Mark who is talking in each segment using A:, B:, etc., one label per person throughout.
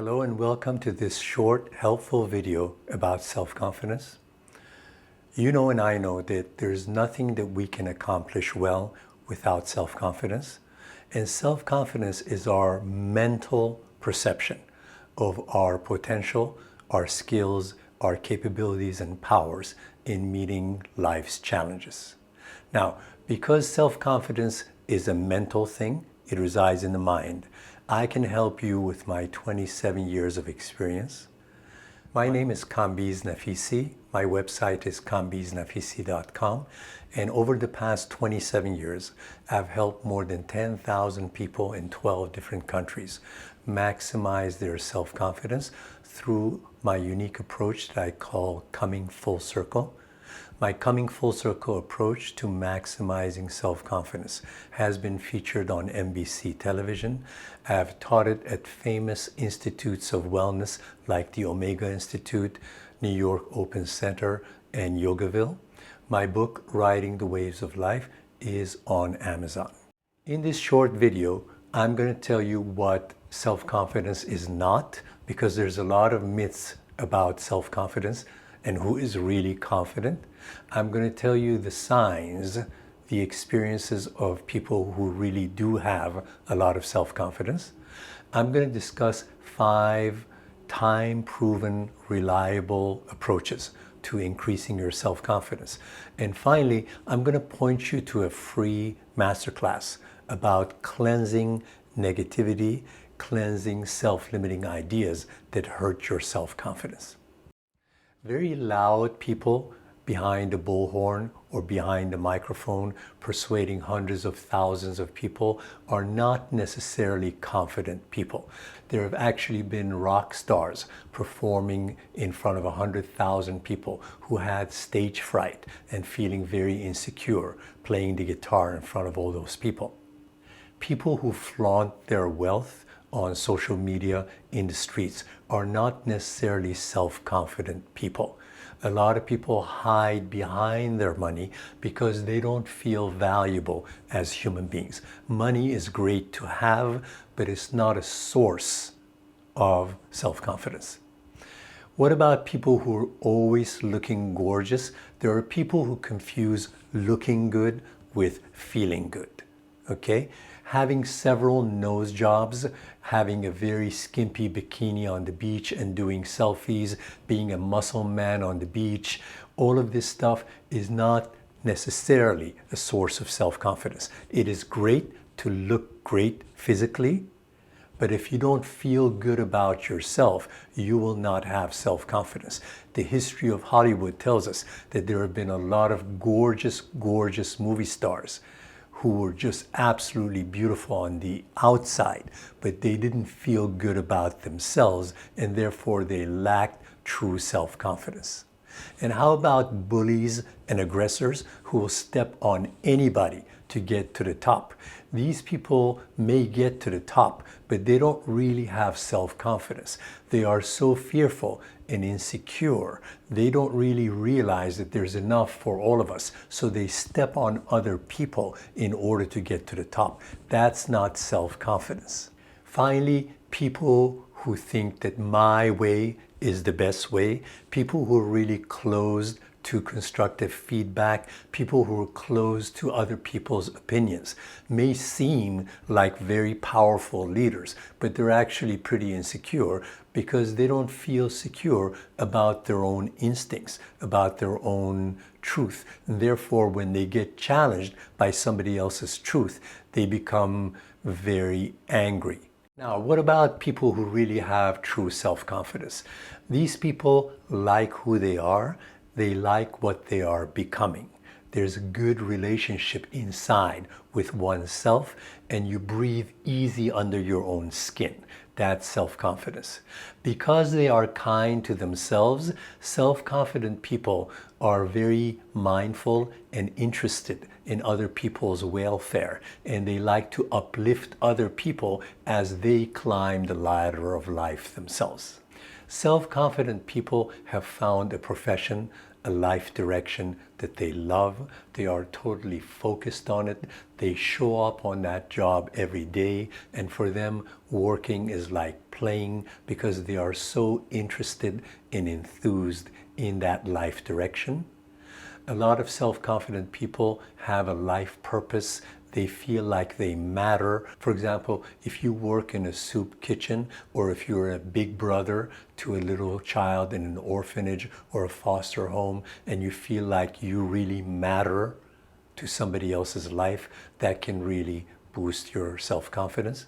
A: Hello and welcome to this short, helpful video about self-confidence. You know and I know that there's nothing that we can accomplish well without self-confidence. And self-confidence is our mental perception of our potential, our skills, our capabilities and powers in meeting life's challenges. Now, because self-confidence is a mental thing, it resides in the mind, I can help you with my 27 years of experience. My name is Kambiz Nafisi. My website is kambiznafisi.com. And over the past 27 years, I've helped more than 10,000 people in 12 different countries maximize their self-confidence through my unique approach that I call coming full circle. My coming full circle approach to maximizing self-confidence has been featured on NBC television. I've taught it at famous institutes of wellness like the Omega Institute, New York Open Center, and Yogaville. My book, Riding the Waves of Life, is on Amazon. In this short video, I'm going to tell you what self-confidence is not, because there's a lot of myths about self-confidence and who is really confident. I'm going to tell you the signs, the experiences of people who really do have a lot of self-confidence. I'm going to discuss 5 time-proven, reliable approaches to increasing your self-confidence. And finally, I'm going to point you to a free masterclass about cleansing negativity, cleansing self-limiting ideas that hurt your self-confidence. Very loud people behind a bullhorn or behind a microphone persuading hundreds of thousands of people are not necessarily confident people. There have actually been rock stars performing in front of 100,000 people who had stage fright and feeling very insecure playing the guitar in front of all those people. People who flaunt their wealth on social media in the streets are not necessarily self-confident people. A lot of people hide behind their money because they don't feel valuable as human beings. Money is great to have, but it's not a source of self-confidence. What about people who are always looking gorgeous? There are people who confuse looking good with feeling good. Okay? Having several nose jobs, having a very skimpy bikini on the beach and doing selfies, being a muscle man on the beach, all of this stuff is not necessarily a source of self-confidence. It is great to look great physically, but if you don't feel good about yourself, you will not have self-confidence. The history of Hollywood tells us that there have been a lot of gorgeous, gorgeous movie stars who were just absolutely beautiful on the outside, but they didn't feel good about themselves, and therefore they lacked true self-confidence. And how about bullies and aggressors who will step on anybody to get to the top? These people may get to the top, but they don't really have self-confidence. They are so fearful and insecure. They don't really realize that there's enough for all of us, so they step on other people in order to get to the top. That's not self-confidence. Finally, people who think that my way is the best way, people who are really closed to constructive feedback, people who are closed to other people's opinions, may seem like very powerful leaders, but they're actually pretty insecure because they don't feel secure about their own instincts, about their own truth. And therefore, when they get challenged by somebody else's truth, they become very angry. Now, what about people who really have true self-confidence? These people like who they are. They like what they are becoming. There's a good relationship inside with oneself, and you breathe easy under your own skin. That's self-confidence. Because they are kind to themselves, self-confident people are very mindful and interested in other people's welfare, and they like to uplift other people as they climb the ladder of life themselves. Self-confident people have found a profession, a life direction that they love. They are totally focused on it. They show up on that job every day, and for them, working is like playing because they are so interested and enthused in that life direction. A lot of self-confident people have a life purpose. They feel like they matter. For example, if you work in a soup kitchen, or if you're a big brother to a little child in an orphanage or a foster home, and you feel like you really matter to somebody else's life, that can really boost your self-confidence.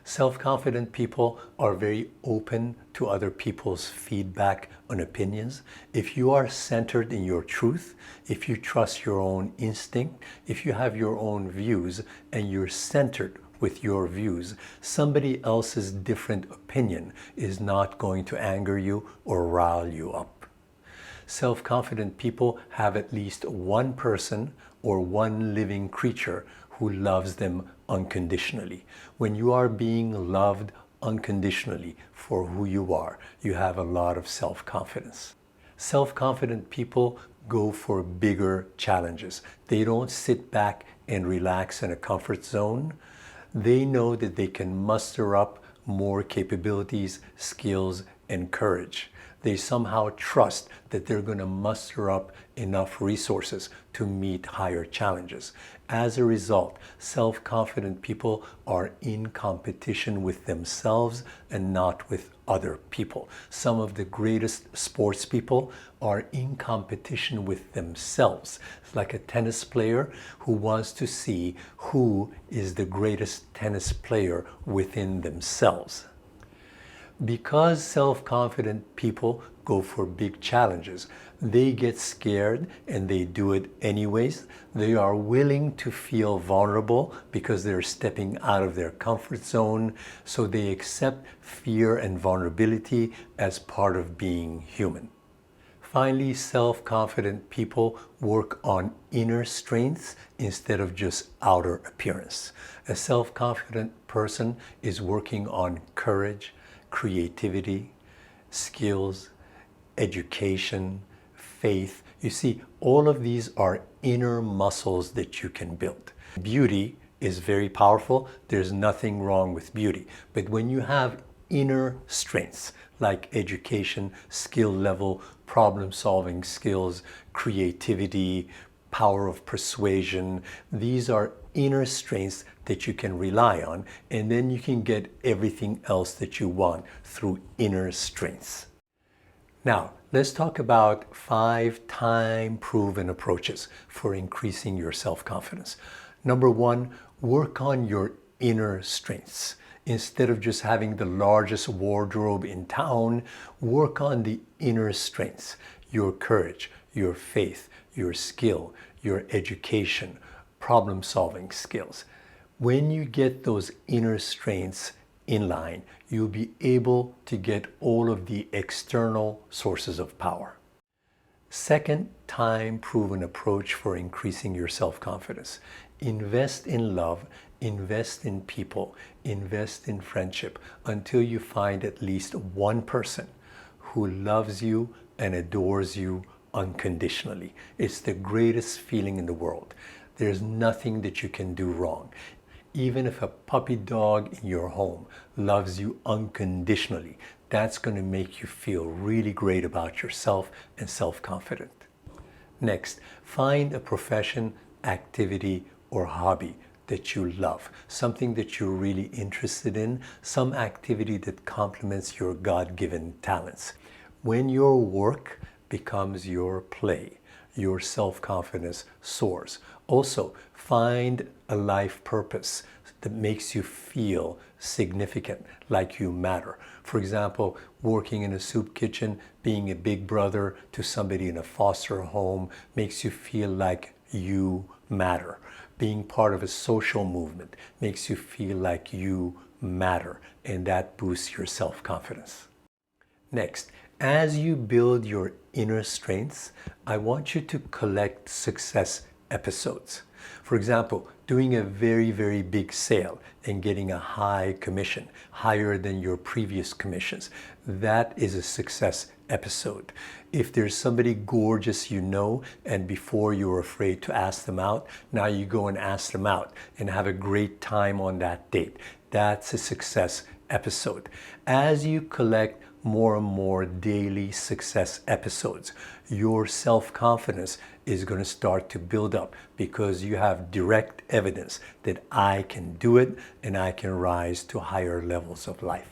A: Self-confident people are very open to other people's feedback and opinions. If you are centered in your truth, if you trust your own instinct, if you have your own views and you're centered with your views, somebody else's different opinion is not going to anger you or rile you up. Self-confident people have at least one person or one living creature who loves them unconditionally. When you are being loved unconditionally for who you are, you have a lot of self-confidence. Self-confident people go for bigger challenges. They don't sit back and relax in a comfort zone. They know that they can muster up more capabilities, skills, and courage. They somehow trust that they're going to muster up enough resources to meet higher challenges. As a result, self-confident people are in competition with themselves and not with other people. Some of the greatest sports people are in competition with themselves. It's like a tennis player who wants to see who is the greatest tennis player within themselves. Because self-confident people go for big challenges, they get scared and they do it anyways. They are willing to feel vulnerable because they're stepping out of their comfort zone, so they accept fear and vulnerability as part of being human. Finally, self-confident people work on inner strengths instead of just outer appearance. A self-confident person is working on courage, creativity, skills, education, faith. You see, all of these are inner muscles that you can build. Beauty is very powerful. There's nothing wrong with beauty. But when you have inner strengths like education, skill level, problem-solving skills, creativity, power of persuasion, these are inner strengths that you can rely on, and then you can get everything else that you want through inner strengths. Now, let's talk about 5 time-proven approaches for increasing your self-confidence. Number 1, work on your inner strengths. Instead of just having the largest wardrobe in town, work on the inner strengths, your courage, your faith, your skill, your education, problem-solving skills. When you get those inner strengths in line, you'll be able to get all of the external sources of power. Second time-proven approach for increasing your self-confidence. Invest in love, invest in people, invest in friendship until you find at least one person who loves you and adores you unconditionally. It's the greatest feeling in the world. There's nothing that you can do wrong. Even if a puppy dog in your home loves you unconditionally, that's going to make you feel really great about yourself and self-confident. Next, find a profession, activity, or hobby that you love, something that you're really interested in, some activity that complements your God-given talents. When your work becomes your play, your self-confidence soars. Also, find a life purpose that makes you feel significant, like you matter. For example, working in a soup kitchen, being a big brother to somebody in a foster home makes you feel like you matter. Being part of a social movement makes you feel like you matter, and that boosts your self-confidence. Next, as you build your inner strengths, I want you to collect success episodes. For example, doing a very, very big sale and getting a high commission, higher than your previous commissions. That is a success episode. If there's somebody gorgeous you know, and before you were afraid to ask them out, now you go and ask them out and have a great time on that date. That's a success episode. As you collect more and more daily success episodes, your self-confidence is going to start to build up because you have direct evidence that I can do it and I can rise to higher levels of life.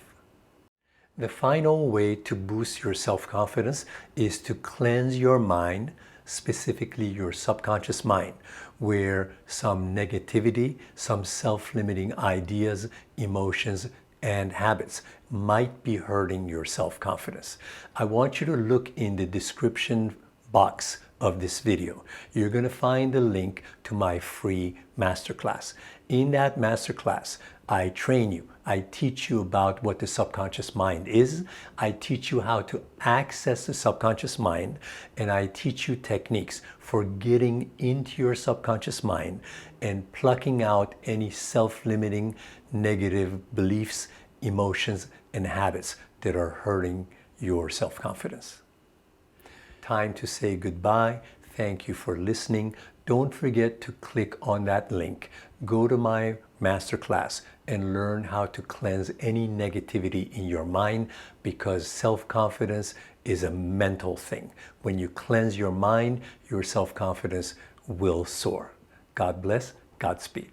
A: The final way to boost your self-confidence is to cleanse your mind, specifically your subconscious mind, where some negativity, some self-limiting ideas, emotions, and habits might be hurting your self-confidence. I want you to look in the description box of this video. You're going to find the link to my free masterclass. In that masterclass, I train you. I teach you about what the subconscious mind is. I teach you how to access the subconscious mind, and I teach you techniques for getting into your subconscious mind and plucking out any self-limiting negative beliefs, emotions, and habits that are hurting your self-confidence. Time to say goodbye. Thank you for listening. Don't forget to click on that link. Go to my masterclass and learn how to cleanse any negativity in your mind, because self-confidence is a mental thing. When you cleanse your mind, your self-confidence will soar. God bless. Godspeed.